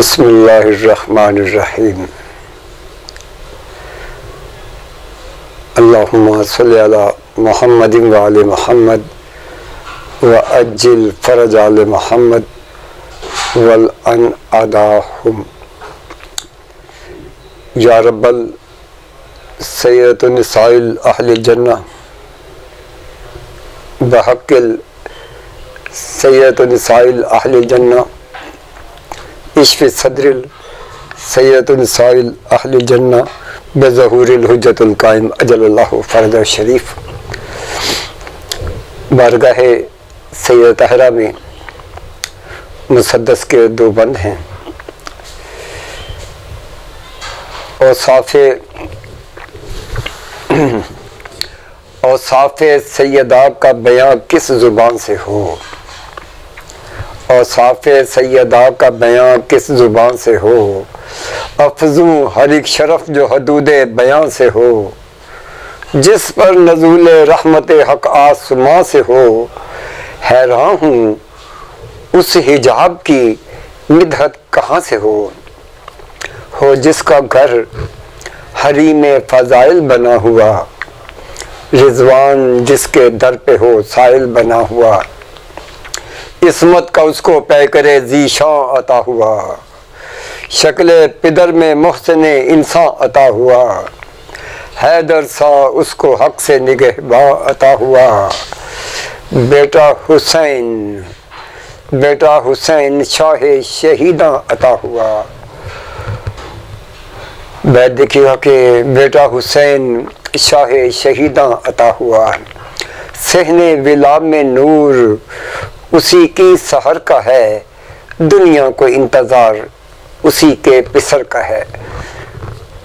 بسم اللہ الرحمن الرحیم اللہم صلی علی محمد وعلی محمد وعجل فرج آل محمد والعن اعداءہم یا رب سیدۃ النساء اہل الجنہ بحق سیدۃ النساء اہل الجنہ اشف صدر سیدۃ النساء اہل الجنہ بظہور الحجۃ القائم اجل اللہ فرج شریف۔ بارگاہ سید طاہرہ میں مسدس کے دو بند ہیں۔ اوصاف سیدہ کا بیان کس زبان سے ہو، اوصاف سیدہ کا بیان کس زبان سے ہو، افزوں ہر ایک شرف جو حدود بیان سے ہو، جس پر نزول رحمت حق آسماں سے ہو، حیران ہوں اس حجاب کی مدحت کہاں سے ہو جس کا گھر حریم فضائل بنا ہوا، رضوان جس کے در پہ ہو سائل بنا ہوا، عصمت کا اس کو پیکرے ذیشان عطا ہوا، شکل پدر میں محسن انسان عطا ہوا، حیدر سا اس کو حق سے نگہباں عطا ہوا، بیٹا حسین شاہ شہیداں عطا ہوا۔ بیت دیکھیے کہ بیٹا حسین شاہ شہیداں عطا ہوا، صحن ولا میں نور اسی کی سحر کا ہے، دنیا کو انتظار اسی کے پسر کا ہے۔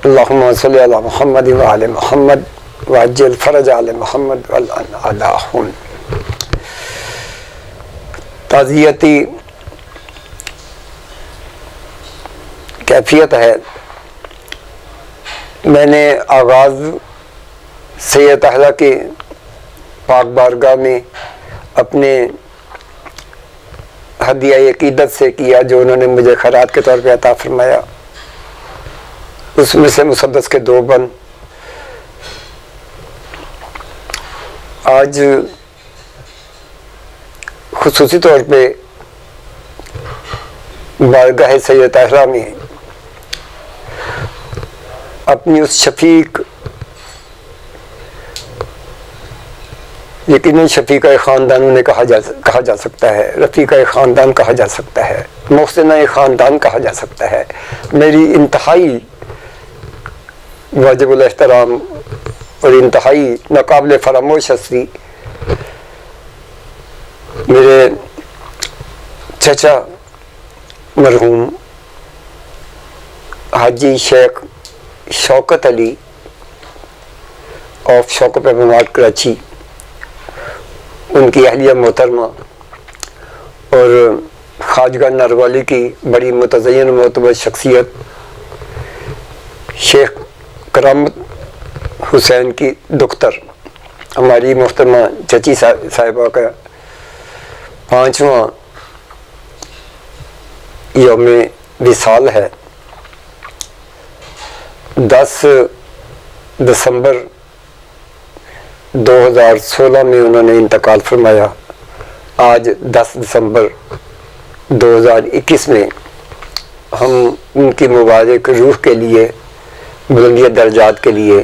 اللہم صلی علی محمد وعلی محمد وعجل فرج آل محمد والعن اعداءہم۔ تعزیتی کیفیت ہے۔ میں نے آغاز سید طاہرہ کی پاک بارگاہ میں اپنے ہدیہ عقیدت سے کیا جو انہوں نے مجھے خیرات کے طور پہ عطا فرمایا، اس میں سے مسدس کے دو بند۔ آج خصوصی طور پہ بارگاہ سید طاہرہ میں اپنی اس شفیق، یقیناً شفیقہ خاندان انہیں کہا جا سکتا ہے، رفیقہ خاندان کہا جا سکتا ہے، محسنہ خاندان کہا جا سکتا ہے، میری انتہائی واجب الاحترام اور انتہائی ناقابل فراموش ہستی میرے چچا مرحوم حاجی شیخ شوکت علی آف شوکت پیمانات کراچی، ان کی اہلیہ محترمہ اور خواجگاہ نروالی کی بڑی متزین و معتبر شخصیت شیخ کرامت حسین کی دختر ہماری محترمہ چچی صاحبہ کا 5واں یوم وصال ہے۔ 10 دسمبر 2016 میں انہوں نے انتقال فرمایا۔ آج 10 دسمبر 2021 میں ہم ان کی مبارک روح کے لیے بلندی درجات کے لیے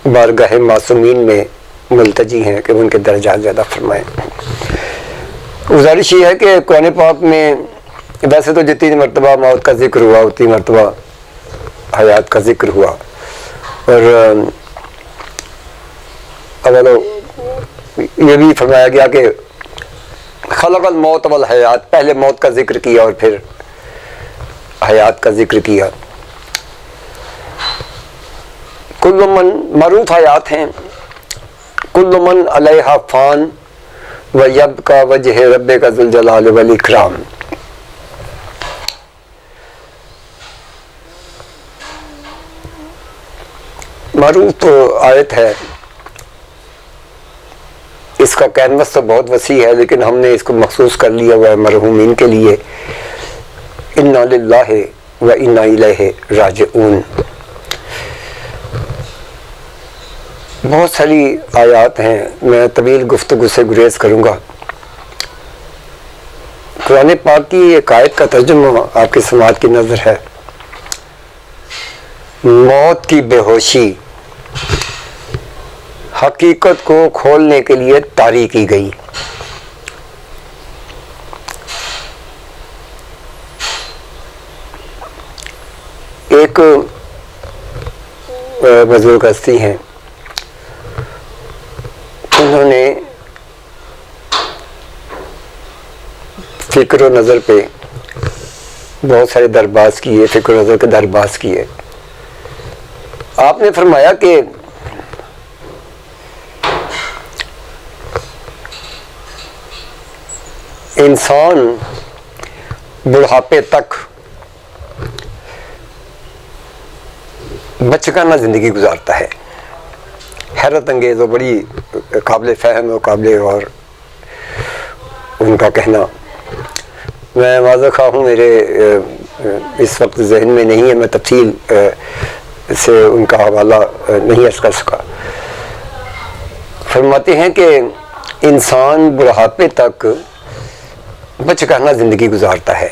بارگاہ معصومین میں ملتجی ہیں کہ ان کے درجات زیادہ فرمائیں۔ گزارش یہ ہے کہ قرآن پاک میں ویسے تو جتنی مرتبہ موت کا ذکر ہوا اتنی مرتبہ حیات کا ذکر ہوا، اور یہ بھی فرمایا گیا کہ خلق الموت والحیات، پہلے موت کا ذکر کیا اور پھر حیات کا ذکر کیا۔ کل من معروف حیات ہیں، کل من علیہا فان ویبقی وجہ ربک ذو الجلال والاکرام۔ معروف آیت ہے، اس کا کینوس تو بہت وسیع ہے لیکن ہم نے اس کو مخصوص کر لیا ہوا ہے مرحومین کے لیے انا للہ و انا الیہ راجعون۔ بہت ساری آیات ہیں، میں طویل گفتگو سے گریز کروں گا۔ قرآن پاک کی ایک آیت کا ترجمہ آپ کی سماعت کی نظر ہے۔ موت کی بے ہوشی حقیقت کو کھولنے کے لیے طاری کی گئی۔ ایک بزرگ ہستی ہیں، انہوں نے فکر و نظر پہ بہت سارے درباز کیے، فکر و نظر کے درباز کیے۔ آپ نے فرمایا کہ انسان بڑھاپے تک بچگانہ زندگی گزارتا ہے۔ حیرت انگیز اور بڑی قابل فہم اور قابل غور ان کا کہنا۔ میں معذرت خواہ ہوں، میرے اس وقت ذہن میں نہیں ہے، میں تفصیل سے ان کا حوالہ نہیں عرض کر سکا۔ فرماتے ہیں کہ انسان بڑھاپے تک بچگانہ زندگی گزارتا ہے،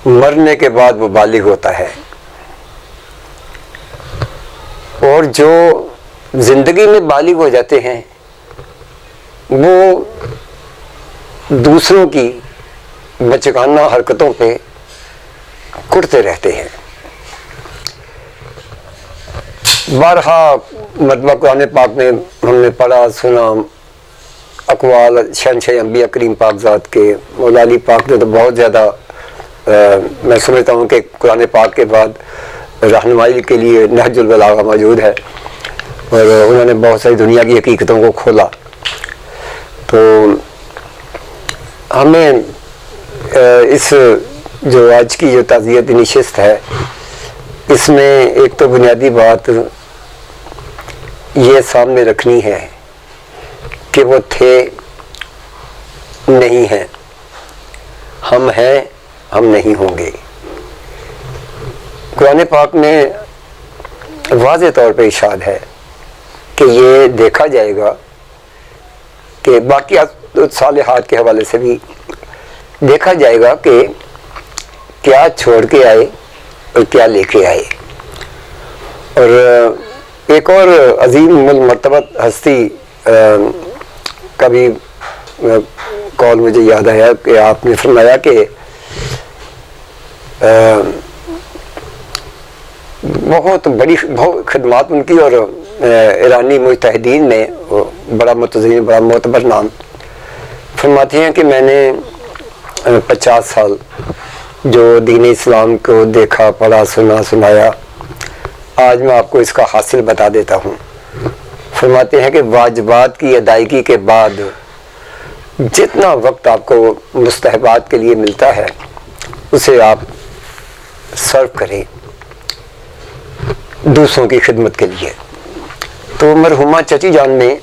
مرنے کے بعد وہ بالغ ہوتا ہے، اور جو زندگی میں بالغ ہو جاتے ہیں وہ دوسروں کی بچگانہ حرکتوں پہ کڑتے رہتے ہیں۔ بارہا مرتبہ قرآن پاک میں ہم نے پڑھا سنا اقوال شہنشاہ انبیاء کریم پاک ذات کے۔ مولا علی پاک نے تو بہت زیادہ میں سمجھتا ہوں کہ قرآن پاک کے بعد رہنمائی کے لیے نہج البلاغہ موجود ہے، اور انہوں نے بہت ساری دنیا کی حقیقتوں کو کھولا۔ تو ہمیں اس جو آج کی جو تعزیتی نشست ہے، اس میں ایک تو بنیادی بات یہ سامنے رکھنی ہے کہ وہ تھے نہیں ہیں، ہم ہیں، ہم نہیں ہوں گے۔ قرآن پاک میں واضح طور پہ ارشاد ہے کہ یہ دیکھا جائے گا، کہ باقی صالحات کے حوالے سے بھی دیکھا جائے گا کہ کیا چھوڑ کے آئے اور کیا لے کے آئے۔ اور ایک اور عظیم المرتبت ہستی کا بھی قول مجھے یاد آیا کہ آپ نے فرمایا کہ بہت بڑی خدمات ان کی، اور ایرانی مجتہدین نے بڑا متزین بڑا معتبر نام فرماتے ہیں کہ میں نے 50 سال جو دین اسلام کو دیکھا، پڑھا، سنایا، آج میں آپ کو اس کا حاصل بتا دیتا ہوں۔ فرماتے ہیں کہ واجبات کی ادائیگی کے بعد جتنا وقت آپ کو مستحبات کے لیے ملتا ہے اسے آپ صرف کریں دوسروں کی خدمت کے لیے۔ تو مرحومہ چچی جان نے،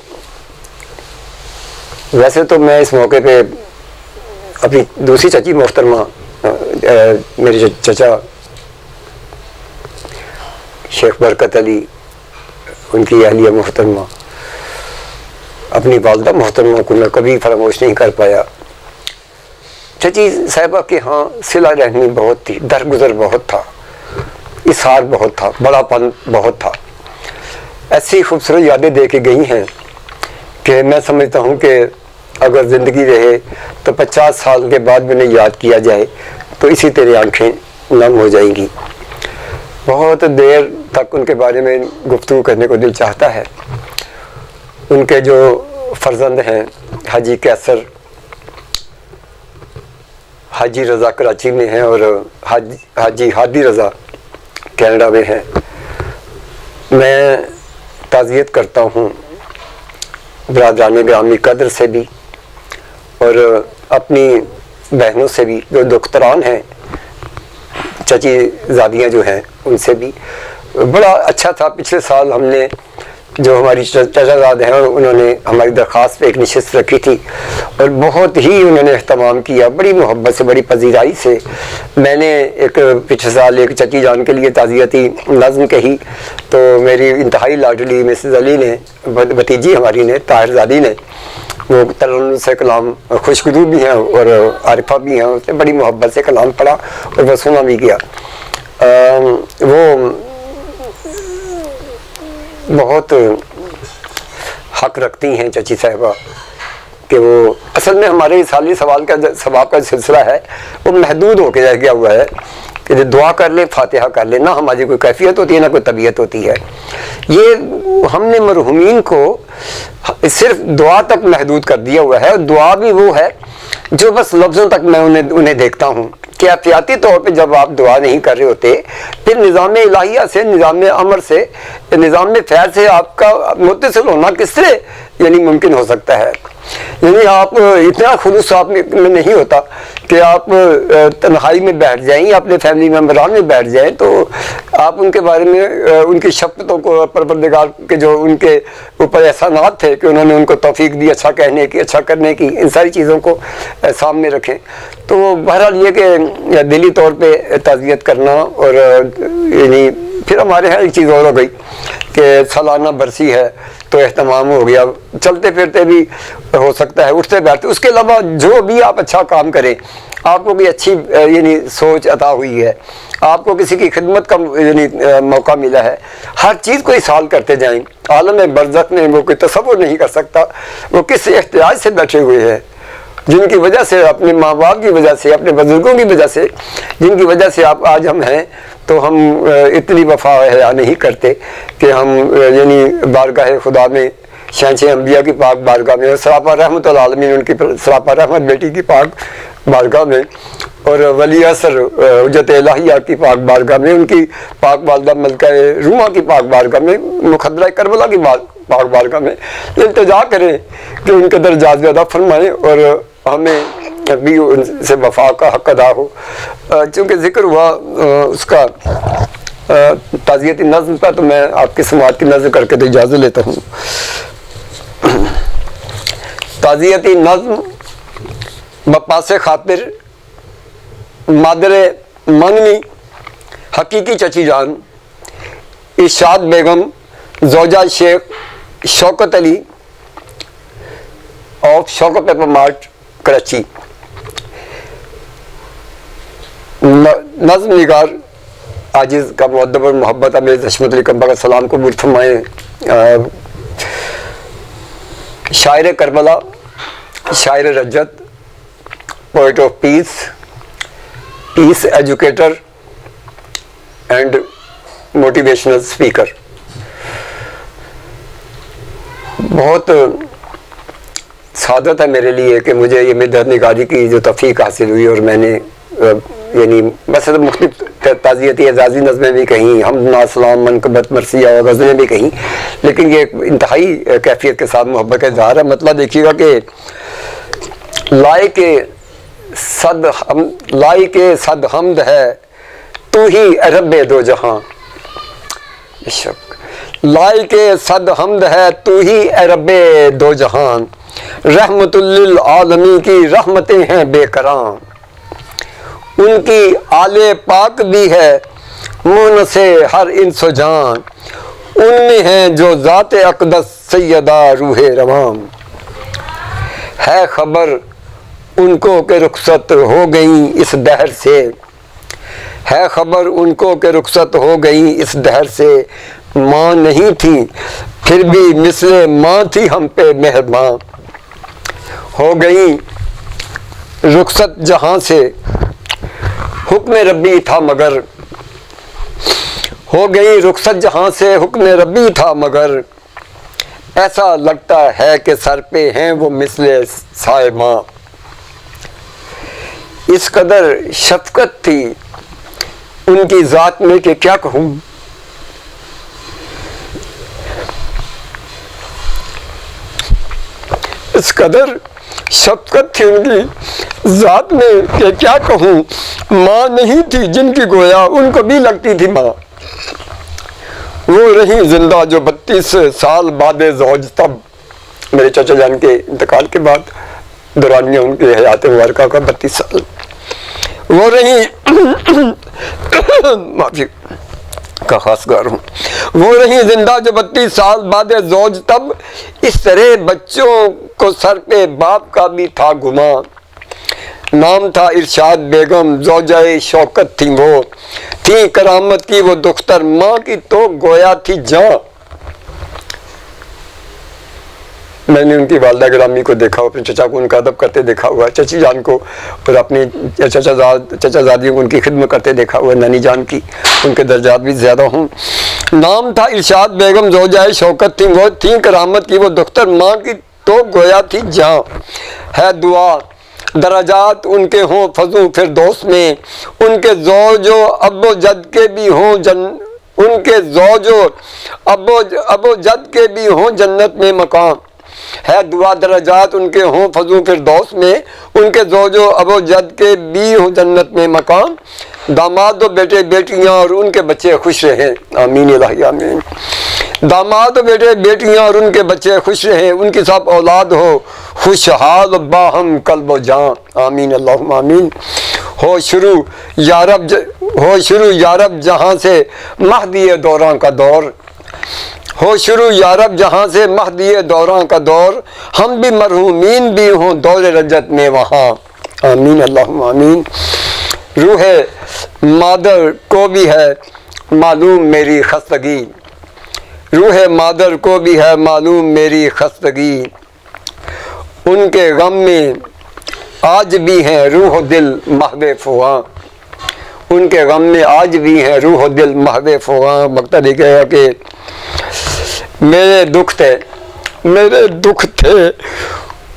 ویسے تو میں اس موقع پہ اپنی دوسری چچی محترمہ میرے چچا شیخ برکت علی، ان کی اہلیہ محترمہ، اپنی والدہ محترمہ کو میں کبھی فراموش نہیں کر پایا۔ چچی صاحبہ کے ہاں صلہ رحمی بہت تھی، درگزر بہت تھا، اظہار بہت تھا، بڑا پن بہت تھا۔ ایسی خوبصورت یادیں دے کے گئی ہیں کہ میں سمجھتا ہوں کہ اگر زندگی رہے تو 50 سال کے بعد بھی انہیں یاد کیا جائے تو اسی طرح آنکھیں نم ہو جائیں گی۔ بہت دیر تک ان کے بارے میں گفتگو کرنے کو دل چاہتا ہے۔ ان کے جو فرزند ہیں حاجی کیسر، حاجی رضا کراچی میں ہیں، اور حاجی ہادی رضا کینیڈا میں ہیں۔ میں تعزیت کرتا ہوں برادران گرامی قدر سے بھی، اور اپنی بہنوں سے بھی جو دختران ہیں، چچی زادیاں جو ہیں ان سے بھی۔ بڑا اچھا تھا، پچھلے سال ہم نے جو ہماری چچا زاد ہیں انہوں نے ہماری درخواست پہ ایک نشست رکھی تھی اور بہت ہی انہوں نے اہتمام کیا، بڑی محبت سے، بڑی پذیرائی سے۔ میں نے ایک پچھلے سال ایک چچی جان کے لیے تعزیتی نظم کہی تو میری انتہائی لاڈلی مسز علی نے، بھتیجی ہماری نے، طاہر زادی نے، وہ ترنم سے کلام خوشگدو بھی ہیں اور عارفہ بھی ہیں، اس نے بڑی محبت سے کلام پڑھا اور وہ سنا بھی کیا۔ وہ بہت حق رکھتی ہیں چچی صاحبہ کہ وہ اصل میں ہمارے سالی سوال کا ثواب کا سلسلہ ہے وہ محدود ہو کے رہ گیا ہوا ہے کہ جو دعا کر لے، فاتحہ کر لے، نہ ہماری کوئی کیفیت ہوتی ہے نہ کوئی طبیعت ہوتی ہے۔ یہ ہم نے مرحومین کو صرف دعا تک محدود کر دیا ہوا ہے، اور دعا بھی وہ ہے جو بس لفظوں تک میں انہیں دیکھتا ہوں کہ احتیاطی طور پہ جب آپ دعا نہیں کر رہے ہوتے پھر نظام الہیہ سے، نظام امر سے، نظام فیض سے آپ کا متصل ہونا کس طرح یعنی ممکن ہو سکتا ہے؟ یعنی آپ اتنا خلوص آپ میں نہیں ہوتا کہ آپ تنہائی میں بیٹھ جائیں یا اپنے فیملی ممبران میں بیٹھ جائیں تو آپ ان کے بارے میں ان کی شفقتوں کو، پروردگار کے جو ان کے اوپر احسانات تھے کہ انہوں نے ان کو توفیق دی اچھا کہنے کی، اچھا کرنے کی، ان ساری چیزوں کو سامنے رکھیں۔ تو بہرحال یہ کہ دلی طور پہ تعزیت کرنا، اور یعنی پھر ہمارے یہاں ایک چیز اور ہو گئی کہ سالانہ برسی ہے تو اہتمام ہو گیا، چلتے پھرتے بھی ہو سکتا ہے، اٹھتے بیٹھتے، اس کے علاوہ جو بھی آپ اچھا کام کریں، آپ کو کوئی اچھی یعنی سوچ عطا ہوئی ہے، آپ کو کسی کی خدمت کا یعنی موقع ملا ہے، ہر چیز کو احسان کرتے جائیں۔ عالم برزخ میں وہ کوئی تصور نہیں کر سکتا وہ کس احتیاج سے بیٹھے ہوئے ہیں، جن کی وجہ سے، اپنے ماں باپ کی وجہ سے، اپنے بزرگوں کی وجہ سے، جن کی وجہ سے آج ہم ہیں، تو ہم اتنی وفا حیا نہیں کرتے کہ ہم یعنی بارگاہ خدا میں، شہنشہ انبیاء کی پاک بارگاہ میں، اور سراپا رحمت العالمین ان کی سراپا رحمت بیٹی کی پاک بارگاہ میں، اور ولی اثر حجت الہیہ کی پاک بارگاہ میں، ان کی پاک والدہ ملکہ روما کی پاک بارگاہ میں، مخدرہ کربلا کی پاک بارگاہ میں التجا کریں کہ ان کے درجات زیادہ فرمائیں اور ہمیں بھی ان سے وفا کا حق ادا ہو۔ چونکہ ذکر ہوا اس کا تعزیتی نظم کا، تو میں آپ کی سماعت کی نظر کر کے تو اجازت لیتا ہوں۔ تعزیتی نظم بپاس خاطر مادر منگنی حقیقی چچی جان ارشاد بیگم زوجہ Sheikh Shaukat Ali of Shaukat paper mart Karachi. نظم نگار عاجز کا مؤدب اور محبت امیز حشمت علی کمبا کا سلام قبول فرمائیں۔ شاعر کربلا، شاعر Rajat, poet of peace, peace educator and motivational speaker. بہت سعادت ہے میرے لیے کہ مجھے یہ مدحت نگاری کی جو توفیق حاصل ہوئی، اور میں نے یعنی بس مختلف تعزیتی اعزازی نظمیں بھی کہیں، حمد نا سلام، منقبت، مرثیہ اور غزلیں بھی کہیں، لیکن یہ انتہائی کیفیت کے ساتھ محبت کا اظہار ہے۔ مطلب دیکھیے گا کہ لائق صد حمد ہے تو ہی رب دو جہاں، لائق صد حمد ہے تو ہی رب دو جہان، رحمت للعالمین کی رحمتیں ہیں بے کران، ان کی آل پاک بھی ہے مونس ہر انس و جان، ان میں ہیں جو ذات اقدس سیدہ روح روان، ہے خبر ان کو کہ رخصت ہو گئیں اس دہر سے، ہے خبر ان کو کہ رخصت ہو گئیں اس دہر سے، ماں نہیں تھی پھر بھی مثل ماں تھی ہم پہ مہربان، ہو گئیں رخصت جہاں سے حکم ربی تھا مگر، ہو گئی رخصت جہاں سے حکم ربی تھا مگر، ایسا لگتا ہے کہ سر پہ ہیں وہ مثل سائے ماں، اس قدر شفقت تھی ان کی ذات میں کہ کیا کہوں، اس قدر شفقت تھی ان کی ذات میں کہ کیا کہوں، ماں نہیں تھی جن کی گویا ان کو بھی لگتی تھی ماں، وہ رہی زندہ جو 32 سال بعد زوج تب، میرے چچا جان کے انتقال کے بعد دورانیہ ان کی حیات مبارکہ کا 32 سال، وہ رہی معافی کا خاص گار ہوں، وہ رہی زندہ جو 32 سال بعد زوج تب، اس طرح بچوں کو سر پہ باپ کا بھی تھا گماں، نام تھا ارشاد بیگم زوجہ شوکت تھی وہ، تھی کرامت کی وہ دختر ماں کی تو گویا تھی جاں۔ میں نے ان کی والدہ گرامی کو دیکھا، اپنے چچا کو ان کا ادب کرتے دیکھا ہوا، چچی جان کو اور اپنی چچا زادیوں کو ان کی خدمت کرتے دیکھا ہوا، نانی جان کی ان کے درجات بھی زیادہ ہوں۔ نام تھا ارشاد بیگم زوجہ شوکت تھی وہ، تھی کرامت کی وہ دختر ماں کی تو گویا تھی جاں۔ ہے دعا درجات ان کے ہوں فضوں فردوس میں، ان کے زوج و اب و جد کے بھی ہوں ان کے زوج و اب و جد کے بھی ہوں جنت میں مقام۔ ہے دعا درجات ان کے ہوں فضوں فردوس میں، ان کے زوج و اب و جد کے بھی ہوں جنت میں مقام۔ داماد و بیٹے بیٹیاں اور ان کے بچے خوش رہیں، آمین الہی آمین۔ داماد و بیٹے بیٹیاں اور ان کے بچے خوش رہیں، ان کی سب اولاد ہو خوشحال باہم قلب و جان، آمین اللہم آمین۔ ہو شروع یارب جہاں سے مہدی دوراں کا دور، ہو شروع یارب جہاں سے مہدی دوراں کا دور، ہم بھی مرحومین بھی ہوں دور رجت میں وہاں، آمین اللہم آمین۔ روح مادر کو بھی ہے معلوم میری خستگی، روح مادر کو بھی ہے معلوم میری خستگی، ان کے غم میں آج بھی ہیں روح و دل محو فغاں، ان کے غم میں آج بھی ہیں روح و دل محو فغاں۔ مقصد یہ کہا کہ میرے دکھ تھے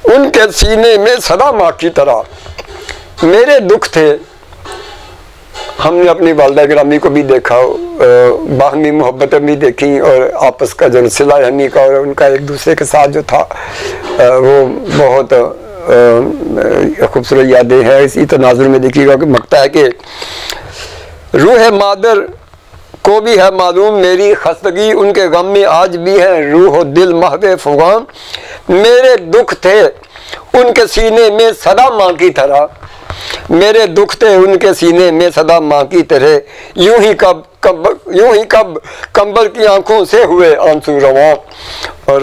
ان کے سینے میں سدا ماں کی طرح، میرے دکھ تھے۔ ہم نے اپنی والدہ گرامی کو بھی دیکھا، باہمی محبتیں بھی دیکھی، اور آپس کا جو صلہ رحمی کا اور ان کا ایک دوسرے کے ساتھ جو تھا وہ بہت خوبصورت یادیں ہیں۔ اسی تناظر میں دیکھیے گا کہ مقتا ہے کہ روح مادر کو بھی ہے معلوم میری خستگی، ان کے غم میں آج بھی ہے روح و دل محو فغاں، میرے دکھ تھے ان کے سینے میں سدا ماں کی طرح، میرے دکھ تھے ان کے سینے میں سدا ماں کی طرح، یوں ہی کب کمبل کی آنکھوں سے ہوئے آنسو رواں، اور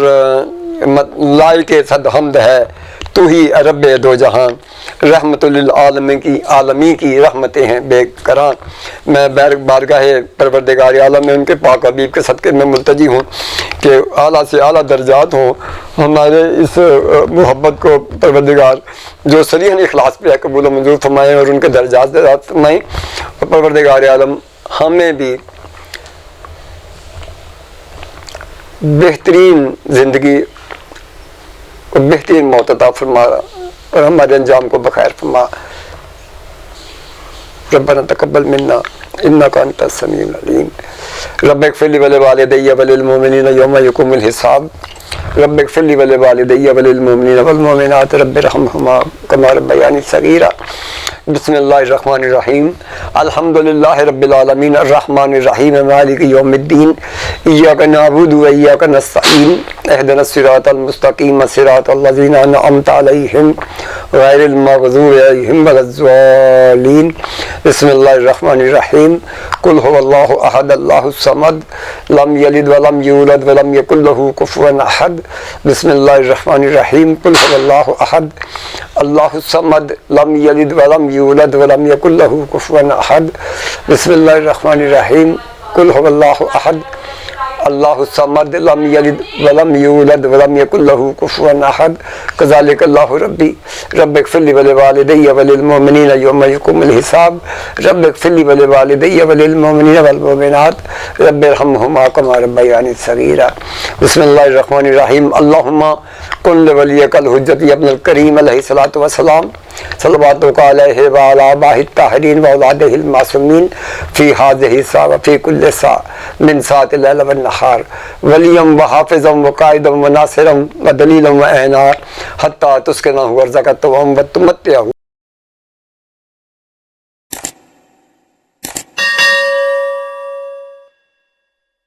لائق صد حمد ہے تو ہی رب دو جہان، رحمت للعالمی کی رحمتیں ہیں بے کران۔ میں بارگاہ پروردگار عالم میں ان کے پاک حبیب کے صدقے میں ملتجی ہوں کہ اعلیٰ سے اعلیٰ درجات ہوں، ہمارے اس محبت کو پروردگار جو صریحاً اخلاص پہ ہے قبول و منظور فرمائیں، اور ان کے درجات فرمائیں، اور پروردگار عالم ہمیں بھی بہترین زندگی اور بہترین موت عطا فرما، اور ہمارے انجام کو بخیر فرما۔ ربنا تقبل منا انک انت السمیع العلیم، رب اغفر لی ولوالدی وللمؤمنین یوم یقوم الحساب، رب اغفر لی ولوالدی وللمؤمنین والمؤمنات رب ارحمہما کما ربیانی صغیرا۔ بسم اللہ الرحمن الرحیم، الحمدللہ رب العالمین الرحمن الرحیم مالک یوم الدین، ایاک نعبد و ایاک نستعین، اہدنا الصراط المستقیم صراط الذین انعمت علیہم غیر المغضوب علیہم ولا الضالین۔ بسم اللہ الرحمن الرحیم، قل هو اللہ احد اللہ الصمد لم یلد ولم یولد ولم یکن له کفوا احد۔ بسم اللہ الرحمن الرحیم، قل هو اللہ احد اللہ الصمد لم یلد ولم یولد ولم یکن له کفوا احد۔ بسم اللہ الرحمن الرحیم، قل هو اللہ احد اللہ الصمد لم یلد ولم یولد ولم یکن له کفوا احد۔ کذالک اللہ ربی رب اغفر لی ولوالدی وللمؤمنین یوم یقوم الحساب، رب اغفر لی ولوالدی وللمؤمنین والمؤمنات رب ارحمہما کما ربیانی صغیرا۔ بسم اللہ الرحمن الرحیم، اللہم کن لولیک الحجت ابن الکریم علیہ الصلاۃ والسلام، صلواتک علیہ وعلی آبائہ الطاہرین واولادہ المعصومین فی ہذہ الساعۃ وفی کل ساعۃ من ساعۃ اللیل والنہار، ولیم وحافظا وقائدا وناصرا ودلیلا وعینا حتی تسکنہ ارضک وتمتعہ